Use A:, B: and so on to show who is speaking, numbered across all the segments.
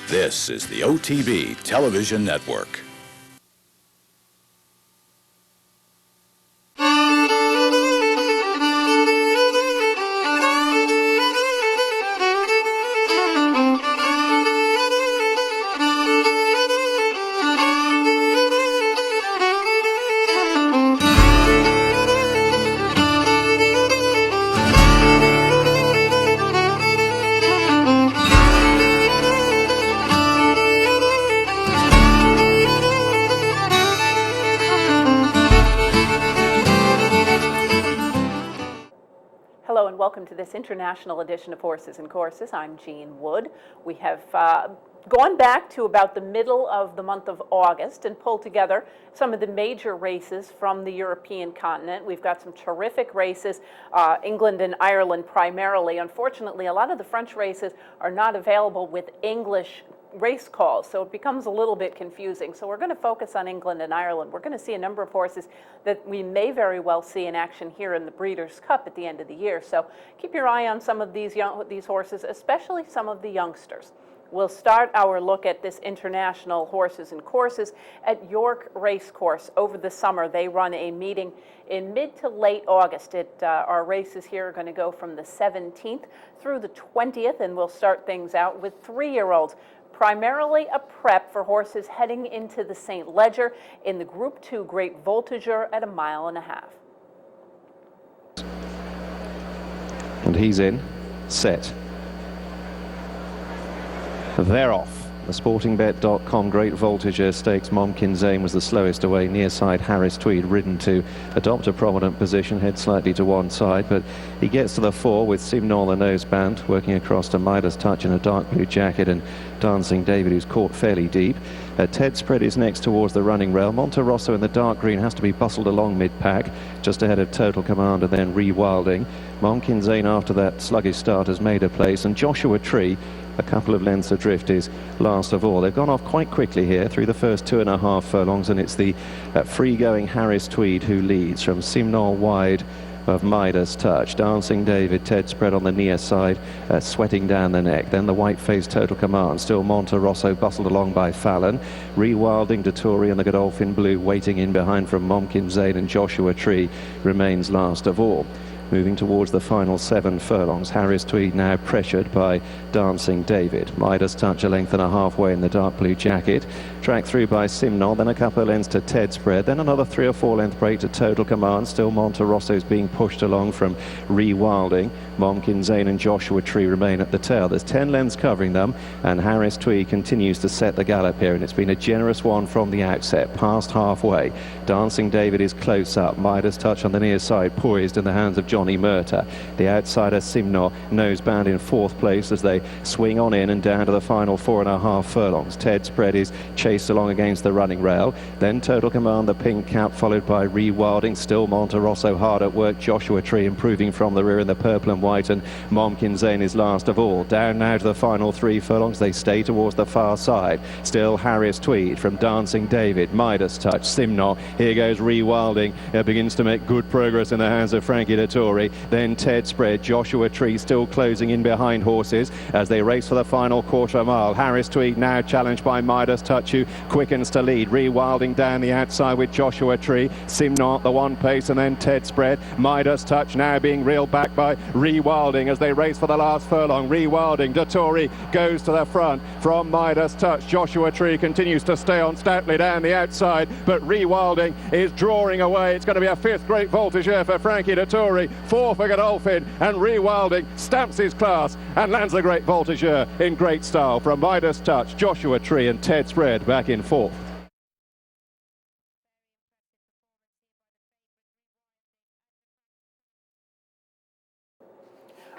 A: This is the OTB Television Network.
B: Hello and welcome to this international edition of Horses and Courses. I'm Jean Wood. We have gone back to about the middle of the month of August and pulled together some of the major races from the European continent. We've got some terrific races, England and Ireland primarily. Unfortunately, a lot of the French races are not available with English race calls, so it becomes a little bit confusing. So we're going to focus on England and Ireland. We're going to see a number of horses that we may very well see in action here in the Breeders' Cup at the end of the year. So keep your eye on some of these horses, especially some of the youngsters. We'll start our look at this international horses and courses at York Racecourse over the summer. They run a meeting in mid to late August. Our races here are going to go from the 17th through the 20th, and we'll start things out with 3-year-olds. Primarily a prep for horses heading into the St. Leger in the Group 2 Great Voltigeur at 1.5 miles.
C: And he's in, set. They're off. The sportingbet.com Great Voltigeur Stakes. Momkin's Aim was the slowest away. Near side Harris Tweed ridden to adopt a prominent position, head slightly to one side, but he gets to the 4 with Simnor the noseband working across to Midas Touch in a dark blue jacket and Dancing David, who's caught fairly deep. Ted Spread is next towards the running rail. Monterosso in the dark green has to be bustled along mid-pack, just ahead of Total Command and then Rewilding. Momkin's Aim after that sluggish start has made a place, and Joshua Tree a couple of lengths adrift is last of all. They've gone off quite quickly here through the first 2.5 furlongs, and it's the free-going Harris Tweed who leads from Simnor wide of Midas Touch. Dancing David, Ted Spread on the near side, sweating down the neck. Then the white-faced Total Command, still Monterosso bustled along by Fallon. Rewilding, Dettori and the Godolphin Blue waiting in behind from Momkin's Aim, and Joshua Tree remains last of all. Moving towards the final 7 furlongs, Harris Tweed now pressured by Dancing David. Midas Touch a length and a half way in the dark blue jacket. Tracked through by Simnor, then a couple of lengths to Ted Spread, then another 3 or 4 length break to Total Command. Still Monterosso's being pushed along from Rewilding. Momkin's Aim and Joshua Tree remain at the tail. There's 10 lengths covering them, and Harris Tweed continues to set the gallop here, and it's been a generous one from the outset, past halfway. Dancing David is close up. Midas Touch on the near side, poised in the hands of Johnny Murta. The outsider Simnor nosebound in 4th place as they swing on in and down to the final 4.5 furlongs. Ted Spread is chased along against the running rail. Then Total Command, the pink cap, followed by Rewilding. Still Monterosso hard at work. Joshua Tree improving from the rear in the purple and white, and Momkin's Aim is last of all. Down now to the final 3 furlongs. They stay towards the far side. Still Harris Tweed from Dancing David, Midas Touch, Simnor. Here goes Rewilding. It begins to make good progress in the hands of Frankie Dettori. Then Ted Spread, Joshua Tree still closing in behind horses as they race for the final 1/4 mile. Harris Tweed now challenged by Midas Touch, who quickens to lead. Rewilding down the outside with Joshua Tree. Simnor the 1 pace, and then Ted Spread. Midas Touch now being reeled back by Rewilding as they race for the last furlong. Rewilding, Dettori goes to the front from Midas Touch. Joshua Tree continues to stay on stoutly down the outside, but Rewilding is drawing away. It's going to be a 5th Great Voltigeur for Frankie Dettori. 4 for Godolphin, and Rewilding stamps his class and lands the Great Voltigeur in great style from Midas Touch, Joshua Tree and Ted Spread back in 4th.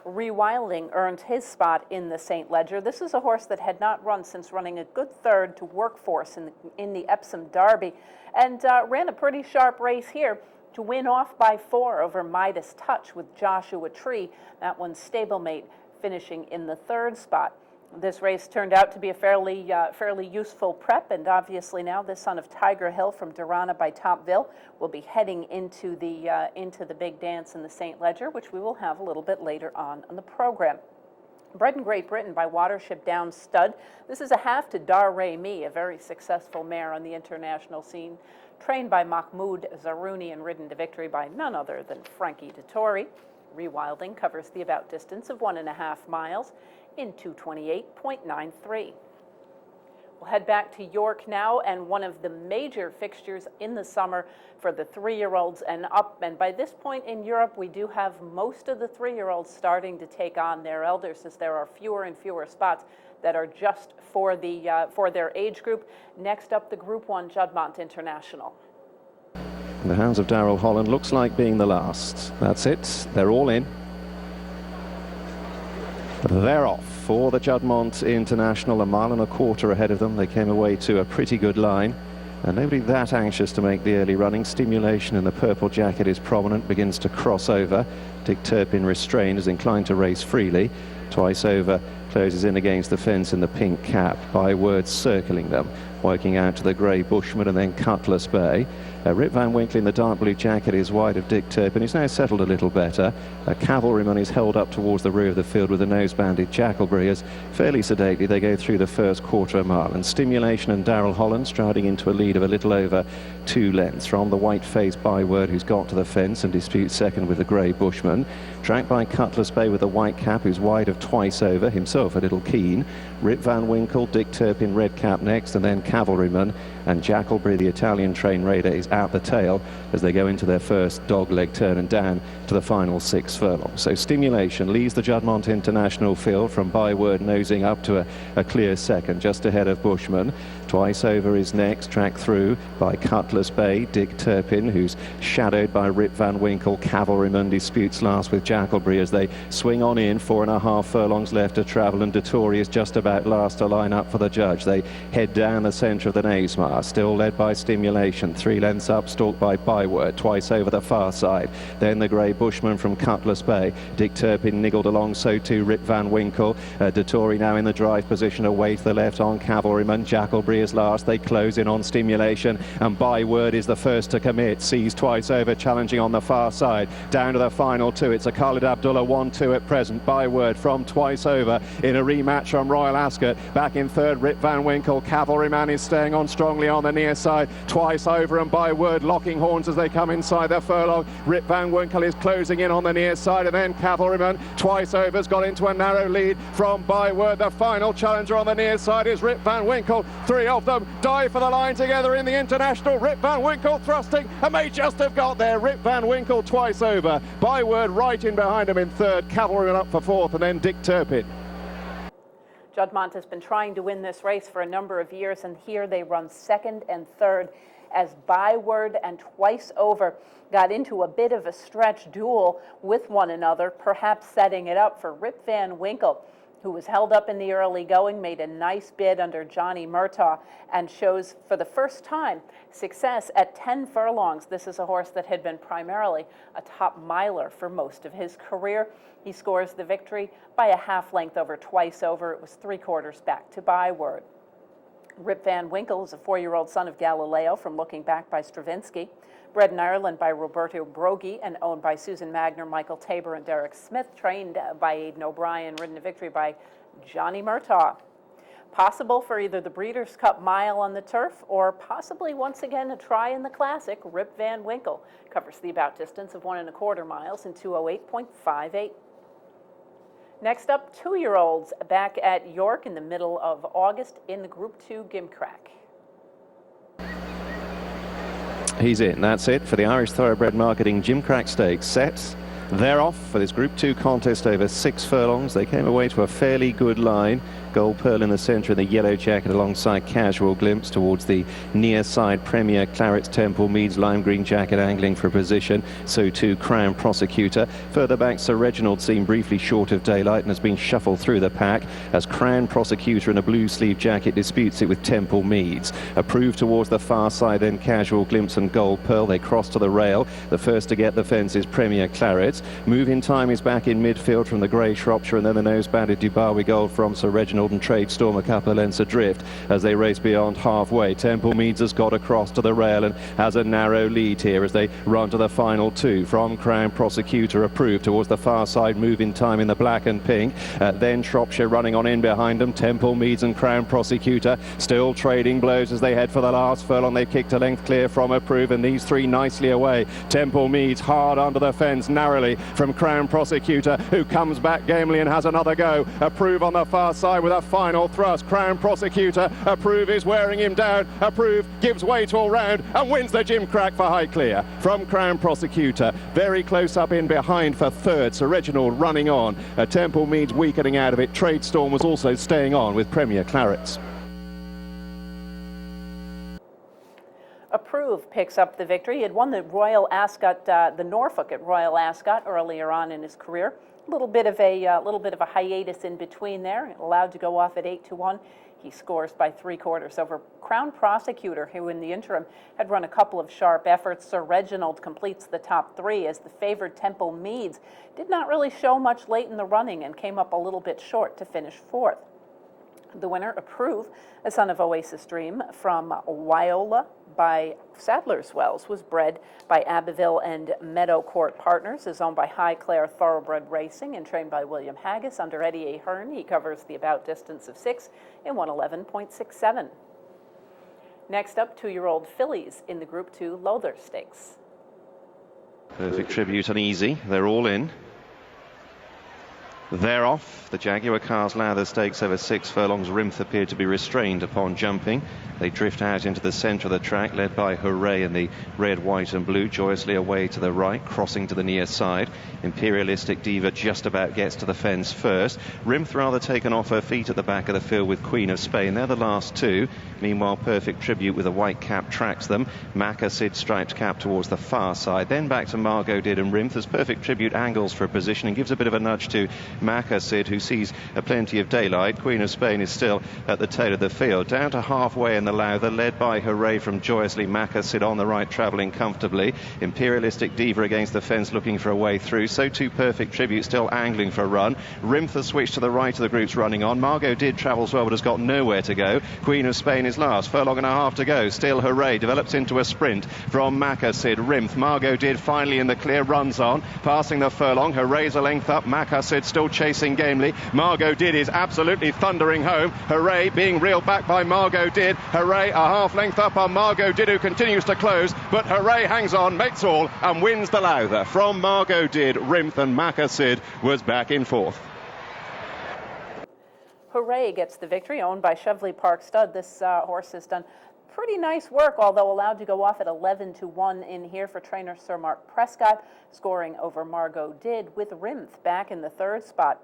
B: Rewilding earned his spot in the St. Leger. This is a horse that had not run since running a good 3rd to Workforce in the Epsom Derby, and ran a pretty sharp race here to win off by 4 over Midas Touch with Joshua Tree. That one's stablemate finishing in the 3rd spot. This race turned out to be a fairly useful prep, and obviously now the son of Tiger Hill from Durana by Topville will be heading into the big dance in the St. Leger, which we will have a little bit later on the program. Bred in Great Britain by Watership Down Stud. This is a half to Dar Remi, a very successful mare on the international scene, trained by Mahmoud Zarouni and ridden to victory by none other than Frankie Dettori. Rewilding covers the about distance of 1.5 miles in 2:28.93. We'll head back to York now, and one of the major fixtures in the summer for the 3-year-olds and up. And by this point in Europe, we do have most of the 3-year-olds starting to take on their elders, as there are fewer and fewer spots that are just for their age group. Next up, the Group 1 Juddmonte International.
C: The Hounds of Daryl Holland looks like being the last. That's it. They're all in. They're off for the Juddmonte International, 1.25 miles ahead of them. They came away to a pretty good line, and nobody that anxious to make the early running. Stimulation in the purple jacket is prominent, begins to cross over. Dick Turpin, restrained, is inclined to race freely. Twice Over closes in against the fence in the pink cap. Byword circling them, working out to the grey Bushman and then Cutlass Bay. Rip Van Winkle in the dark blue jacket is wide of Dick Turpin. He's now settled a little better. Cavalryman is held up towards the rear of the field with the nose-banded Jackalbury as fairly sedately they go through the first 1/4 mile. And Stimulation and Daryl Holland striding into a lead of a little over 2 lengths from the white-faced Byword, who's got to the fence and disputes second with the grey Bushman. Tracked by Cutlass Bay with the white cap, who's wide of Twice Over, himself a little keen. Rip Van Winkle, Dick Turpin, red cap next, and then Cavalryman. And Jackalbury, the Italian trained raider, is at the tail as they go into their first dog-leg turn and down to the final 6 furlongs. So Stimulation leads the Juddmonte International field from Byword nosing up to a clear second, just ahead of Bushman. Twice Over is next, tracked through by Cutlass Bay. Dick Turpin, who's shadowed by Rip Van Winkle. Cavalryman disputes last with Jackalbury as they swing on in. 4.5 furlongs left to travel, and Dettori is just about last to line up for the judge. They head down the centre of the Naysmar, still led by Stimulation. 3 lengths up, stalked by Byword. Twice Over the far side. Then the grey Bushman from Cutlass Bay. Dick Turpin niggled along, so too Rip Van Winkle. Dettori now in the drive position, away to the left on Cavalryman. Jackalbury is last. They close in on Stimulation, and Byword is the first to commit. Sees Twice Over challenging on the far side. Down to the final 2. It's a Khalid Abdullah 1-2 at present. Byword from Twice Over in a rematch from Royal Ascot. Back in third, Rip Van Winkle. Cavalryman is staying on strongly on the near side. Twice Over and Byword locking horns as they come inside their furlong. Rip Van Winkle is closing in on the near side, and then Cavalryman. Twice Over's got into a narrow lead from Byword. The final challenger on the near side is Rip Van Winkle. 3 of them dive for the line together in the International. Rip Van Winkle thrusting and may just have got there. Rip Van Winkle, Twice Over. Byword right in behind him in third. Cavalryman up for fourth, and then Dick Turpin.
B: Juddmonte has been trying to win this race for a number of years, and here they run second and third as Byword and Twice Over got into a bit of a stretch duel with one another, perhaps setting it up for Rip Van Winkle, who was held up in the early going, made a nice bid under Johnny Murtaugh, and shows for the first time success at 10 furlongs. This is a horse that had been primarily a top miler for most of his career. He scores the victory by a half length over Twice Over. It was 3/4 back to Byword. Rip Van Winkle is a 4-year-old son of Galileo from Looking Back by Stravinsky. Bred in Ireland by Roberto Broggi and owned by Susan Magner, Michael Tabor, and Derek Smith. Trained by Aidan O'Brien, ridden to victory by Johnny Murtaugh. Possible for either the Breeders' Cup Mile on the turf or possibly once again a try in the Classic. Rip Van Winkle covers the about distance of 1.25 miles in 2:08.58. Next up, 2-year-olds back at York in the middle of August in the Group 2 Gimcrack.
C: He's in. That's it for the Irish Thoroughbred Marketing Gimcrack Stakes. Set. They're off for this Group 2 contest over 6 furlongs. They came away to a fairly good line. Gold Pearl in the centre in the yellow jacket alongside Casual Glimpse towards the near side. Premier Claret's Temple Meads lime green jacket angling for a position. So too Crown Prosecutor. Further back, Sir Reginald seemed briefly short of daylight and has been shuffled through the pack as Crown Prosecutor in a blue sleeve jacket disputes it with Temple Meads. Approved towards the far side, then Casual Glimpse and Gold Pearl. They cross to the rail. The first to get the fence is Premier Claret. Move in Time is back in midfield from the grey Shropshire, and then the nose-banded Dubawi Gold from Sir Reginald Reginald and Tradestorm a couple of lengths adrift as they race beyond halfway. Temple Meads has got across to the rail and has a narrow lead here as they run to the final two. From Crown Prosecutor approved towards the far side, moving time in the black and pink. Then Shropshire running on in behind them. Temple Meads and Crown Prosecutor still trading blows as they head for the last furlong. They've kicked a length clear from Approve, and these three nicely away. Temple Meads hard under the fence narrowly from Crown Prosecutor, who comes back gamely and has another go. Approve on the far side with a final thrust. Crown Prosecutor, Approve is wearing him down. Approve gives way to all round and wins the Gimcrack for Highclere. From Crown Prosecutor, very close up in behind for third. Sir Reginald running on. Temple Meads weakening out of it. Tradestorm was also staying on with Premier Clarets.
B: Approve picks up the victory. He had won the Royal Ascot, the Norfolk at Royal Ascot earlier on in his career. A little bit of a hiatus in between there. Allowed to go off at 8-1. He scores by 3/4 over Crown Prosecutor, who in the interim had run a couple of sharp efforts. Sir Reginald completes the top three as the favored Temple Meads did not really show much late in the running and came up a little bit short to finish fourth. The winner, Approve, a son of Oasis Dream from Wyola by Sadler's Wells, was bred by Abbeville and Meadow Court Partners, is owned by Highclere Thoroughbred Racing and trained by William Haggis under Eddie Ahern. He covers the about distance of 6 in 111.67. Next up, 2-year-old fillies in the Group 2 Lowther Stakes.
C: Perfect Tribute and Easy, they're all in. They're off. The Jaguar Cars Lather Stakes over 6 furlongs. Rimth appeared to be restrained upon jumping. They drift out into the centre of the track, led by Hooray in the red, white and blue, joyously away to the right, crossing to the near side. Imperialistic Diva just about gets to the fence first. Rimth rather taken off her feet at the back of the field with Queen of Spain. They're the last two. Meanwhile, Perfect Tribute with a white cap tracks them. Macca Sid striped cap towards the far side. Then back to Margot Did and Rimth as Perfect Tribute angles for a position and gives a bit of a nudge to Macca Sid, who sees plenty of daylight. Queen of Spain is still at the tail of the field. Down to halfway in the Lowther, led by Hooray from Joyously. Macca Sid on the right, travelling comfortably. Imperialistic Diva against the fence, looking for a way through. So too Perfect Tribute, still angling for a run. Rimth has switched to the right of the groups running on. Margot Did travels well but has got nowhere to go. Queen of Spain is last. Furlong and a half to go. Still Hooray develops into a sprint from Macca Sid. Rimth, Margot Did finally in the clear, runs on. Passing the furlong. Hooray's a length up. Macca Sid still chasing gamely. Margot Did is absolutely thundering home. Hooray being reeled back by Margot Did. Hooray a half length up on Margot Did, who continues to close, but Hooray hangs on, makes all and wins the Lowther. From Margot Did, Rimth and Macca Sid was back in fourth.
B: Hooray gets the victory, owned by Cheveley Park Stud. This horse has done pretty nice work, although allowed to go off at 11-1 in here for trainer Sir Mark Prescott, scoring over Margot Did with Rimth back in the third spot.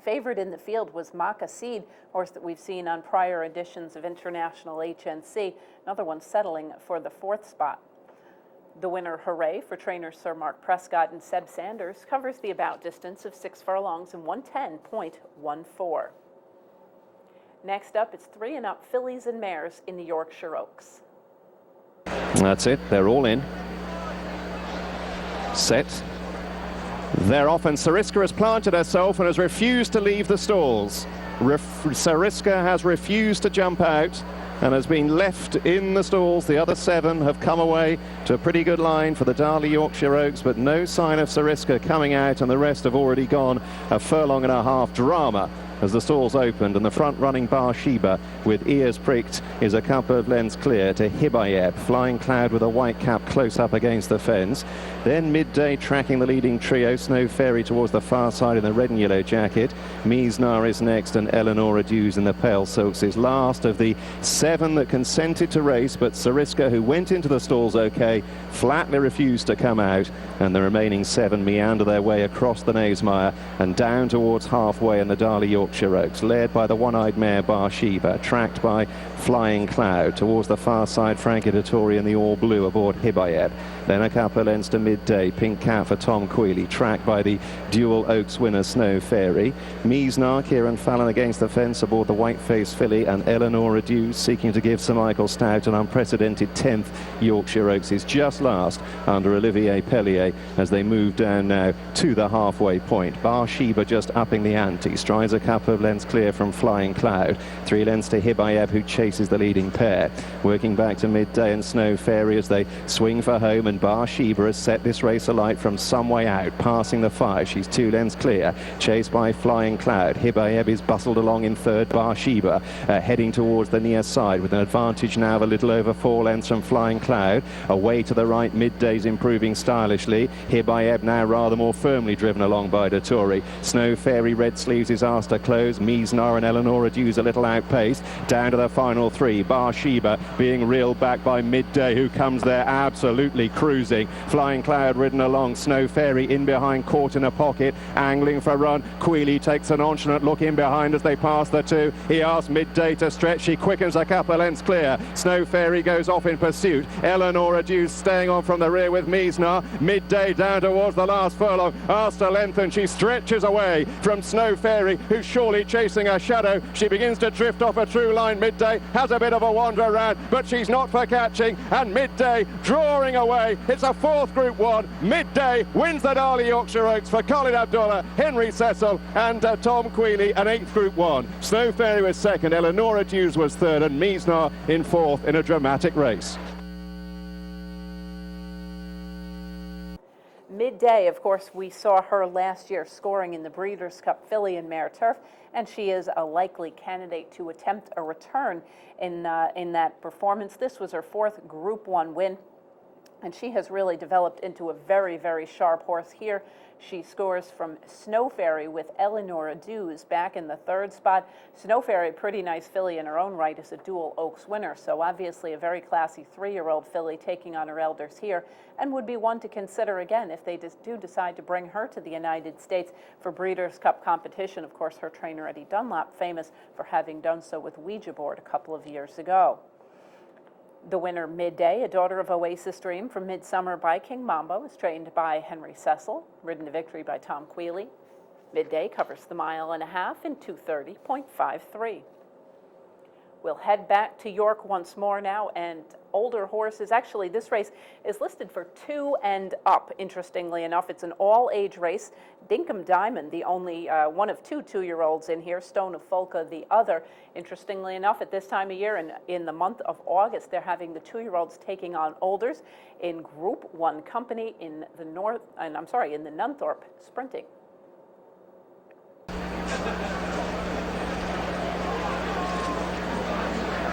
B: Favored in the field was Macca Sid, horse that we've seen on prior editions of International HNC, another one settling for the fourth spot. The winner, Hooray, for trainer Sir Mark Prescott and Seb Sanders, covers the about distance of 6 furlongs in 110.14. Next up, it's 3 and up fillies and mares in the Yorkshire Oaks.
C: That's it, they're all in. Set. They're off, and Sariska has planted herself and has refused to leave the stalls. Sariska has refused to jump out and has been left in the stalls. The other 7 have come away to a pretty good line for the Darley Yorkshire Oaks, but no sign of Sariska coming out, and the rest have already gone. A furlong and a half drama as the stalls opened, and the front running Bathsheba with ears pricked is a couple of lengths clear to Hibayeb. Flying Cloud with a white cap close up against the fence. Then Midday tracking the leading trio. Snow Fairy towards the far side in the red and yellow jacket. Miesnar is next, and Eleanor Dews in the pale silks is last of the 7 that consented to race, but Sariska, who went into the stalls okay, flatly refused to come out, and the remaining 7 meander their way across the Knavesmire and down towards halfway in the Darley Yorkshire Oaks, led by the one-eyed mare Bathsheba, tracked by Flying Cloud. Towards the far side, Frankie Dettori in the all-blue aboard Hibayeb. Then a couple of lengths to Midday, Pink Cat for Tom Queally, tracked by the dual Oaks winner Snow Fairy. Miesnar, Kieran Fallon against the fence aboard the white-faced filly, and Eleanor Dews seeking to give Sir Michael Stout an unprecedented 10th Yorkshire Oaks is just last under Olivier Pellier as they move down now to the halfway point. Bathsheba just upping the ante, strides a couple couple of lengths clear from Flying Cloud. 3 lengths to Hibayeb, who chases the leading pair. Working back to Midday and Snow Fairy as they swing for home, and Bar Sheba has set this race alight from some way out, passing the 5. She's 2 lengths clear, chased by Flying Cloud. Hibayeb is bustled along in third. Bar Sheba heading towards the near side with an advantage now of a little over 4 lengths from Flying Cloud. Away to the right, Midday's improving stylishly. Hibayeb now rather more firmly driven along by Dettori. Snow Fairy, Red Sleeves is asked to close. Miesnar and Eleanor Dew's a little outpaced. Down to the final 3. Bar Sheba being reeled back by Midday, who comes there absolutely cruising. Flying Cloud ridden along. Snow Fairy in behind, caught in a pocket, angling for a run. Quealy takes a nonchalant look in behind as they pass the 2. He asks Midday to stretch. She quickens a couple of lengths clear. Snow Fairy goes off in pursuit. Eleanor Dew staying on from the rear with Miesnar. Midday down towards the last furlong. Asked to lengthen. She stretches away from Snow Fairy, who's surely chasing a shadow. She begins to drift off a true line. Midday has a bit of a wander around, but she's not for catching. And Midday drawing away. It's a 4th Group 1. Midday wins the Darley Yorkshire Oaks for Colin Abdullah, Henry Cecil and Tom Quealy, an 8th Group 1. Snow Fairy was 2nd, Eleanor Dews was 3rd, and Miesnar in 4th in a dramatic race.
B: Midday, of course, we saw her last year scoring in the Breeders' Cup Filly and Mare Turf, and she is a likely candidate to attempt a return in that performance. This was her 4th Group 1 win, and she has really developed into a very, very sharp horse here. She scores from Snow Fairy with Eleanor Dews back in the 3rd spot. Snow Fairy, pretty nice filly in her own right, is a dual Oaks winner, so obviously a very classy 3-year-old filly taking on her elders here, and would be one to consider again if they do decide to bring her to the United States for Breeders' Cup competition. Of course, her trainer Eddie Dunlop, famous for having done so with Ouija Board a couple of years ago. The winner, Midday, a daughter of Oasis Dream from Midsummer by King Mambo, is trained by Henry Cecil, ridden to victory by Tom Quealy. Midday covers the 1.5 miles in 2:30.53. We'll head back to York once more now, and older horses. Actually, this race is listed for 2 and up, interestingly enough. It's an all-age race. Dinkum Diamond, the only one of 2 2-year-olds in here. Stone of Folka, the other. Interestingly enough, at this time of year, in the month of August, they're having the 2-year-olds taking on olders in Group 1 company in the Nunthorpe Sprinting.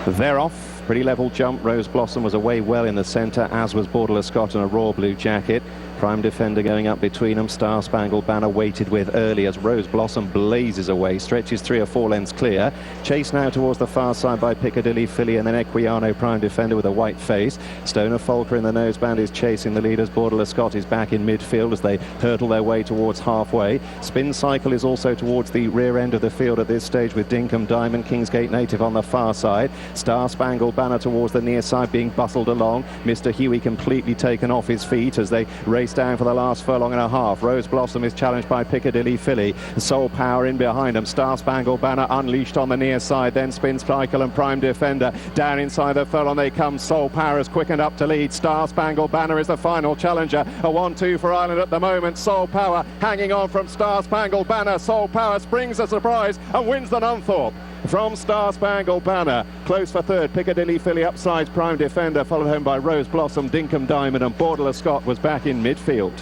C: They're off. Pretty level jump. Rose Blossom was away well in the centre, as was Bordelais Scott in a raw blue jacket. Prime Defender going up between them. Star Spangled Banner waited with early as Rose Blossom blazes away, stretches 3 or 4 lengths clear. Chased now towards the far side by Piccadilly Filly and then Equiano Prime Defender with a white face. Stone of Folka in the noseband is chasing the leaders. Bordelais Scott is back in midfield as they hurtle their way towards halfway. Spin Cycle is also towards the rear end of the field at this stage with Dinkum Diamond, Kingsgate Native on the far side. Star Spangled Banner towards the near side being bustled along. Mr. Huey completely taken off his feet as they race down for the last furlong and a half. Rose Blossom is challenged by Piccadilly Filly. Soul Power in behind them. Star Spangled Banner unleashed on the near side. Then Spin Cycle and Prime Defender. Down inside the furlong they come. Soul Power has quickened up to lead. Star Spangled Banner is the final challenger. A 1-2 for Ireland at the moment. Soul Power hanging on from Star Spangled Banner. Soul Power springs a surprise and wins the Nunthorpe from Star Spangled Banner. Close for 3rd, Piccadilly Filly upsides Prime Defender, followed home by Rose Blossom, Dinkum Diamond, and Bordelais Scott was back in midfield.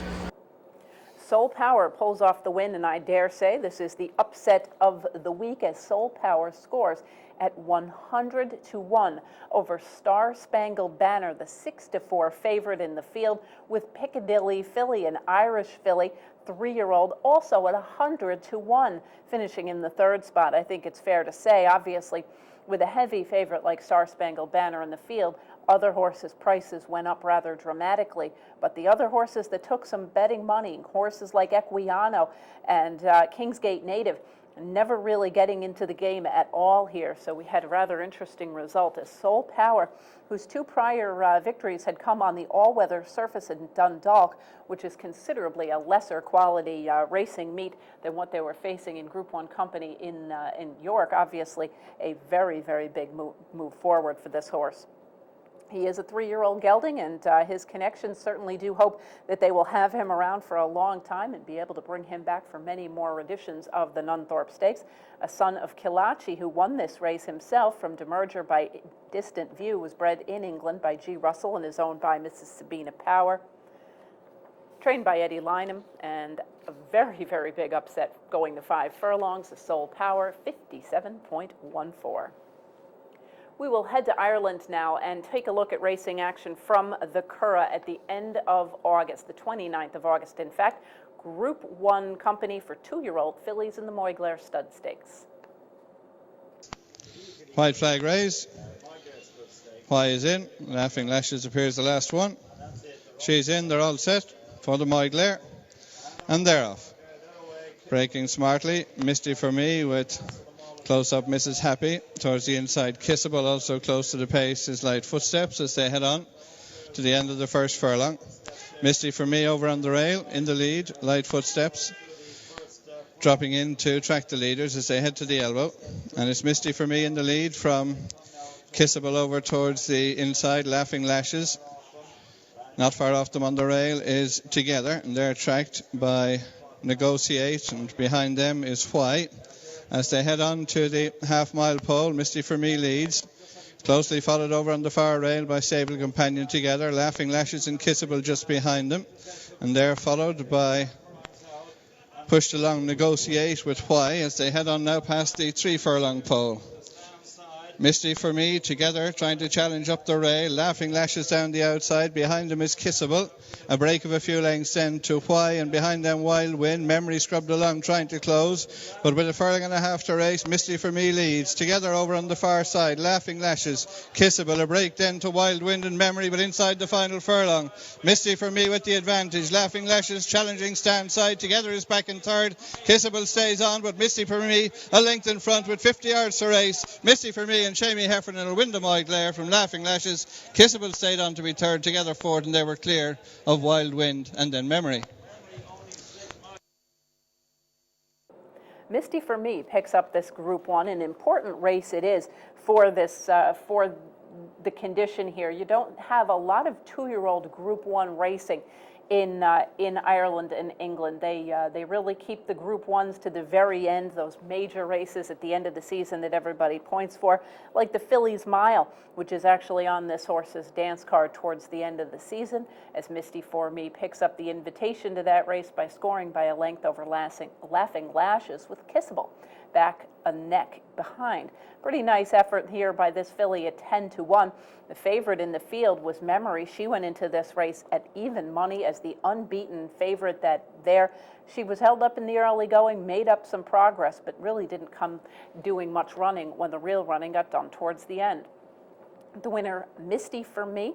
B: Soul Power pulls off the win, and I dare say this is the upset of the week as Soul Power scores at 100-1 over Star Spangled Banner, the 6-4 favorite in the field, with Piccadilly Filly, an Irish filly, 3-year-old, also at 100-1, finishing in the 3rd spot. I think it's fair to say, obviously, with a heavy favorite like Star Spangled Banner in the field, other horses' prices went up rather dramatically, but the other horses that took some betting money, horses like Equiano and Kingsgate Native, never really getting into the game at all here. So we had a rather interesting result as Soul Power, whose 2 prior victories had come on the all-weather surface in Dundalk, which is considerably a lesser quality racing meet than what they were facing in Group 1 company in York. Obviously a very, very big move forward for this horse. He is a 3-year-old gelding, and his connections certainly do hope that they will have him around for a long time and be able to bring him back for many more editions of the Nunthorpe Stakes. A son of Kilachi, who won this race himself from Demerger by Distant View, was bred in England by G. Russell and is owned by Mrs. Sabina Power. Trained by Eddie Lynham, and a very, very big upset going the 5 furlongs, the Soul Power, 57.14. We will head to Ireland now and take a look at racing action from the Curragh at the end of August, the 29th of August, in fact. Group 1 company for 2-year-old fillies in the Moyglare Stud Stakes.
D: White flag raised. Why is in. Laughing Lashes appears the last one. She's in. They're all set for the Moyglare. And they're off. Breaking smartly. Misty for Me with close up Mrs. Happy. Towards the inside, Kissable also close to the pace is Light Footsteps as they head on to the end of the first furlong. Misty for Me over on the rail in the lead. Light Footsteps dropping in to track the leaders as they head to the elbow. And it's Misty for Me in the lead from Kissable over towards the inside. Laughing Lashes. Not far off them on the rail is Together, and they're tracked by Negotiate, and behind them is Why. As they head on to the half-mile pole, Misty for Me leads. Closely followed over on the far rail by Sable Companion Together. Laughing Lashes and Kissable just behind them. And they're followed by pushed along Negotiate with Why as they head on now past the 3 furlong pole. Misty for Me Together trying to challenge up the rail. Laughing Lashes down the outside. Behind them is Kissable. A break of a few lengths then to Why, and behind them Wild Wind. Memory scrubbed along trying to close, but with a furlong and a half to race, Misty for Me leads. Together over on the far side, Laughing Lashes, Kissable. A break then to Wild Wind and Memory, but inside the final furlong, Misty for Me with the advantage. Laughing Lashes challenging stand side. Together is back in third. Kissable stays on, but Misty for Me a length in front with 50 yards to race. Misty for Me and Shamie Heffernan will win the Moyglare from Laughing Lashes. Kissable stayed on to be third. Together fourth, and they were clear of Wild Wind and then Memory.
B: Misty for Me picks up this Group 1, an important race it is for this for the condition here. You don't have a lot of 2-year-old Group 1 racing in Ireland and England. They really keep the Group 1s to the very end, those major races at the end of the season that everybody points for, like the Fillies Mile, which is actually on this horse's dance card towards the end of the season, as Misty for Me picks up the invitation to that race by scoring by a length over Laughing Lashes with Kissable back a neck behind. Pretty nice effort here by this filly at 10-1. The favorite in the field was Memory. She went into this race at even money as the unbeaten favorite there. She was held up in the early going, made up some progress, but really didn't come doing much running when the real running got done towards the end. The winner, Misty for Me,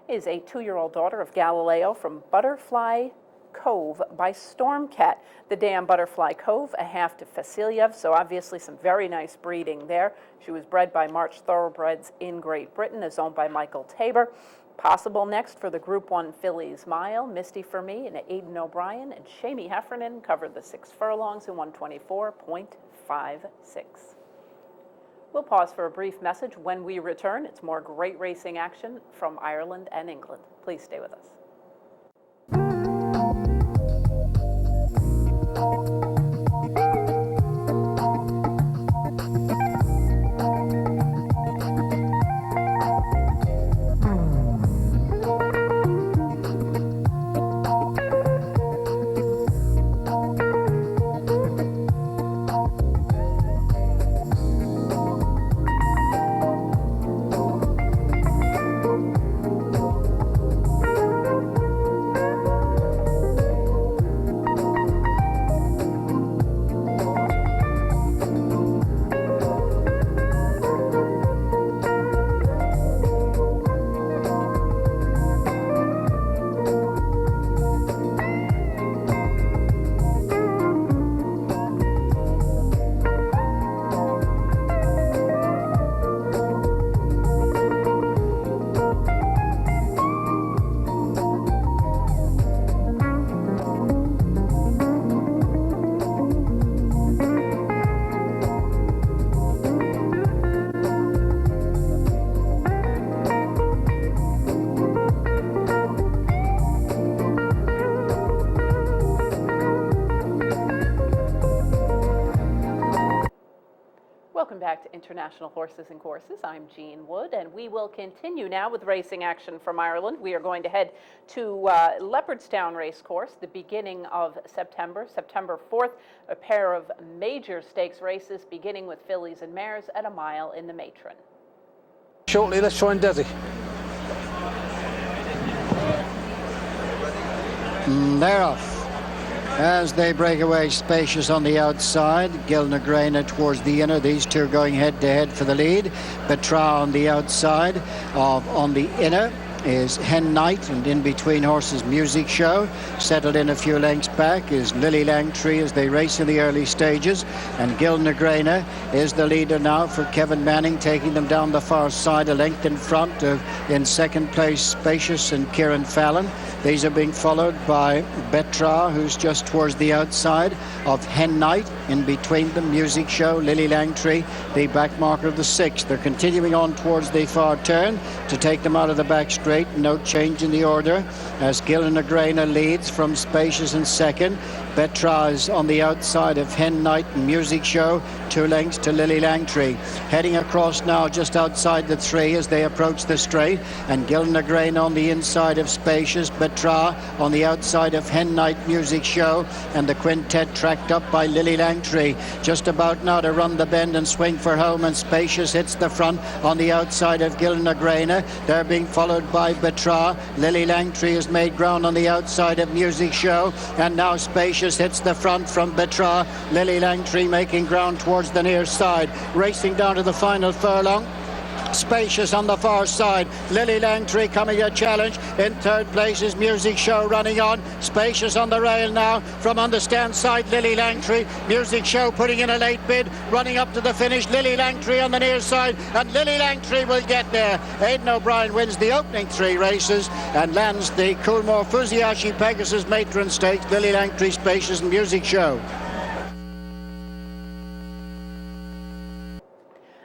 B: is a 2-year-old daughter of Galileo from Butterfly Cove by Stormcat. The dam Butterfly Cove, a half to Vasilyev, so obviously some very nice breeding there. She was bred by March Thoroughbreds in Great Britain, is owned by Michael Tabor. Possible next for the Group 1 Fillies Mile, Misty for Me and Aidan O'Brien and Shamie Heffernan covered the 6 furlongs in 124.56. We'll pause for a brief message. When we return, it's more great racing action from Ireland and England. Please stay with us. Welcome back to International Horses and Courses. I'm Jean Wood, and we will continue now with racing action from Ireland. We are going to head to Leopardstown Racecourse, the beginning of September 4th, a pair of major stakes races beginning with fillies and mares at a mile in the Matron.
E: Shortly, let's join Desi.
F: They're off as they break away. Spacious on the outside, Gil Negrena towards the inner. These two going head to head for the lead. Betra on the outside. On the inner is Hen Knight, and in between horses Music Show. Settled in a few lengths back is Lily Langtree as they race in the early stages, and Gil Negrena is the leader now for Kevin Manning, taking them down the far side, a length in front of, in second place, Spacious and Kieran Fallon. These are being followed by Betra, who's just towards the outside of Hen Knight. In between them, Music Show, Lily Langtree, the back marker of the sixth. They're continuing on towards the far turn to take them out of the back straight. No change in the order as Gil Negrena leads from Spacious in second. Betra is on the outside of Hen Knight and Music Show, 2 lengths to Lily Langtree. Heading across now just outside the 3 as they approach the straight, and Gil Negrena on the inside of Spacious, Betra on the outside of Hen Knight, Music Show, and the quintet tracked up by Lily Langtree. Just about now to run the bend and swing for home, and Spacious hits the front on the outside of Gil Negrena. They're being followed by Betra. Lily Langtree has made ground on the outside of Music Show, and now Spacious hits the front from Betra. Lily Langtree making ground towards the near side, racing down to the final furlong. Spacious on the far side, Lily Langtree coming to challenge. In third place is Music Show running on. Spacious on the rail now from on the stand side, Lily Langtree. Music Show putting in a late bid, running up to the finish. Lily Langtree on the near side, and Lily Langtree will get there. Aidan O'Brien wins the opening 3 races and lands the Coolmore Fusiashi Pegasus Matron Stakes. Lily Langtree, Spacious and Music Show.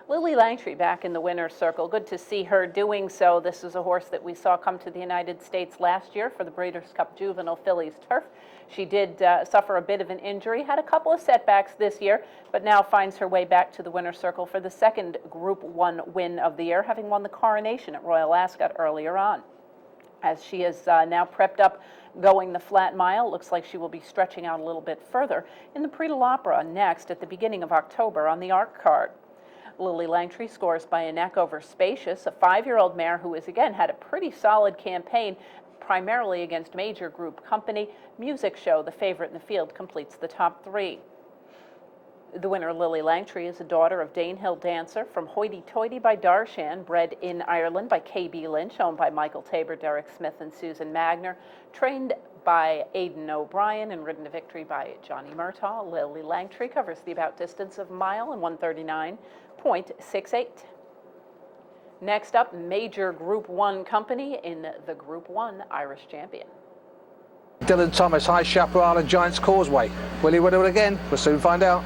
B: Lily Langtree back in the winner's circle. Good to see her doing so. This is a horse that we saw come to the United States last year for the Breeders' Cup Juvenile Fillies Turf. She did suffer a bit of an injury, had a couple of setbacks this year, but now finds her way back to the winner's circle for the second Group 1 win of the year, having won the Coronation at Royal Ascot earlier on. As she is now prepped up going the flat mile, looks like she will be stretching out a little bit further in the Prix de l'Opera next at the beginning of October on the ARC card. Lily Langtree scores by a neck over Spacious, a 5-year-old mare who has again had a pretty solid campaign, primarily against major group company. Music Show, the favorite in the field, completes the top 3. The winner, Lily Langtree, is a daughter of Danehill Dancer from Hoity Toity by Darshan, bred in Ireland by KB Lynch, owned by Michael Tabor, Derek Smith, and Susan Magner, trained by Aidan O'Brien and ridden to victory by Johnny Murtaugh. Lily Langtree covers the about distance of a mile in 139.68. Next up, major Group 1 company in the Group 1 Irish Champion.
E: Dylan Thomas, High Chaparral and Giants Causeway. Will he win it again? We'll soon find out.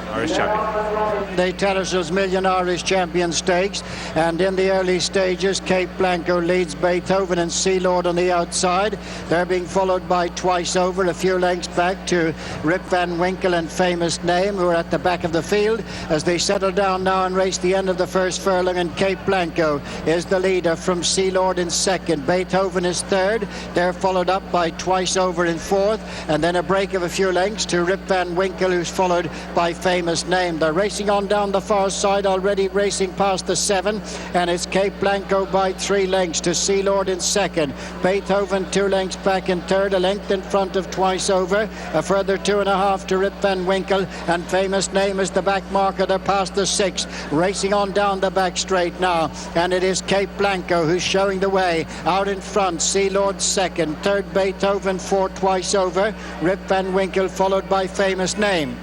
A: Irish champion.
F: The Tattersalls Million Irish Champion Stakes, and in the early stages Cape Blanco leads Beethoven and Sea Lord on the outside. They're being followed by Twice Over, a few lengths back to Rip Van Winkle and Famous Name, who are at the back of the field as they settle down now and race the end of the first furlong, and Cape Blanco is the leader from Sea Lord in second. Beethoven is third. They're followed up by Twice Over in fourth, and then a break of a few lengths to Rip Van Winkle, who's followed by Famous Name. They're racing on down the far side, already racing past the 7, and it's Cape Blanco by 3 lengths to Sea Lord in second. Beethoven 2 lengths back in third, a length in front of Twice Over, a further 2.5 to Rip Van Winkle, and Famous Name is the back marker. They're past the 6, racing on down the back straight now, and it is Cape Blanco who's showing the way. Out in front, Sea Lord second, third Beethoven, 4 Twice Over, Rip Van Winkle followed by Famous Name.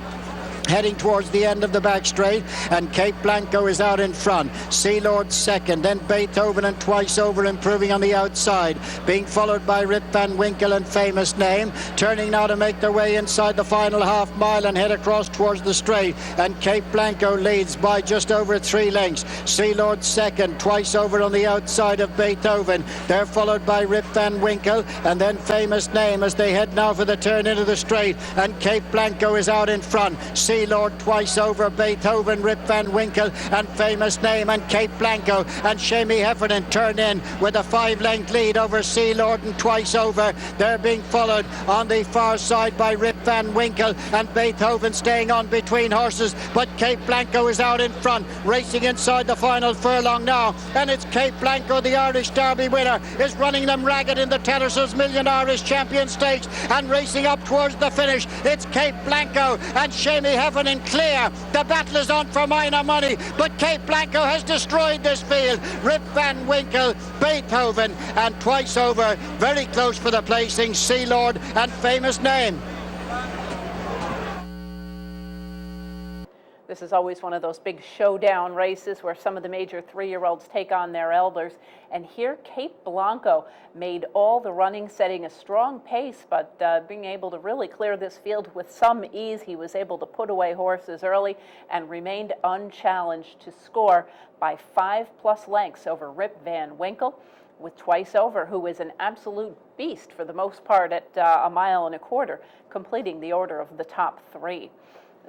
F: Heading towards the end of the back straight, and Cape Blanco is out in front. Sea Lord second, then Beethoven and Twice Over improving on the outside, being followed by Rip Van Winkle and Famous Name, turning now to make their way inside the final half mile and head across towards the straight, and Cape Blanco leads by just over 3 lengths. Sea Lord second, Twice Over on the outside of Beethoven. They're followed by Rip Van Winkle and then Famous Name as they head now for the turn into the straight, and Cape Blanco is out in front. Sea Sea Lord, Twice Over, Beethoven, Rip Van Winkle and Famous Name and Cape Blanco and Shamey Heffernan turn in with a 5-length lead over Sea Lord and Twice Over. They're being followed on the far side by Rip Van Winkle and Beethoven staying on between horses, but Cape Blanco is out in front, racing inside the final furlong now, and it's Cape Blanco, the Irish Derby winner, is running them ragged in the Tattersalls Million Irish Champion Stakes and racing up towards the finish. It's Cape Blanco and Shamey Heffernan clear. The battle is on for minor money, but Cape Blanco has destroyed this field. Rip Van Winkle, Beethoven and Twice Over very close for the placing, Sea Lord and Famous Name.
B: This is always one of those big showdown races where some of the major 3-year-olds take on their elders. And here, Cape Blanco made all the running, setting a strong pace, but being able to really clear this field with some ease. He was able to put away horses early and remained unchallenged to score by 5+ lengths over Rip Van Winkle, with Twice Over, who is an absolute beast for the most part at 1.25 miles, completing the order of the top 3.